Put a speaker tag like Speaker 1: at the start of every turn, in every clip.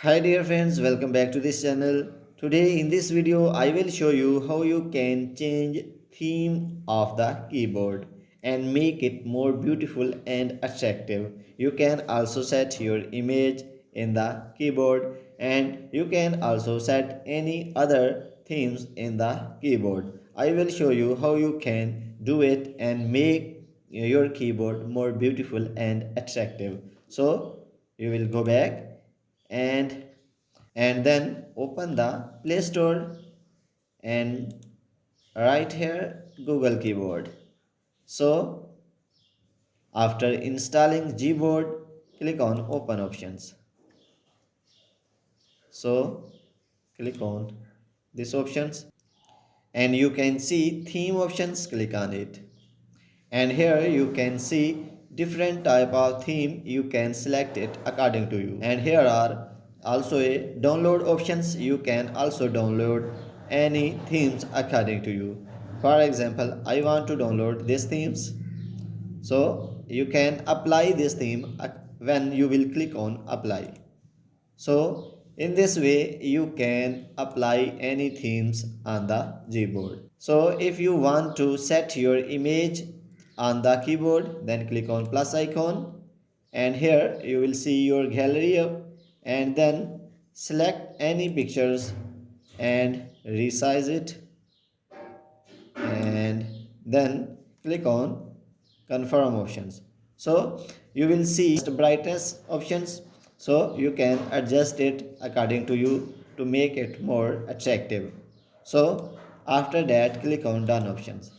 Speaker 1: Hi dear friends, welcome back to this channel. Today in this video I will show you how you can change theme of the keyboard and make it more beautiful and attractive. You can also set your image in the keyboard and you can also set any other themes in the keyboard. I will show you how you can do it and make your keyboard more beautiful and attractive. So you will go back and then open the Play Store and write here Google keyboard. So after installing Gboard, click on open options. So click on these options and you can see theme options. Click on it and here you can see different type of theme. You can select it according to you and here are also a download options. You can also download any themes according to you. For example, I want to download these themes, so you can apply this theme when you will click on apply. So in this way you can apply any themes on the Gboard. So if you want to set your image on the keyboard, then click on plus icon and here you will see your gallery and then select any pictures and resize it and then click on confirm options. So you will see brightness options, so you can adjust it according to you to make it more attractive. So after that click on done options.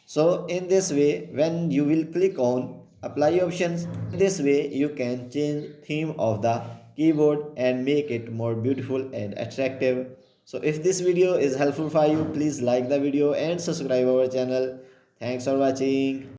Speaker 1: So in this way when you will click on apply options, in this way you can change theme of the keyboard and make it more beautiful and attractive. So if this video is helpful for you, please like the video and subscribe our channel. Thanks for watching.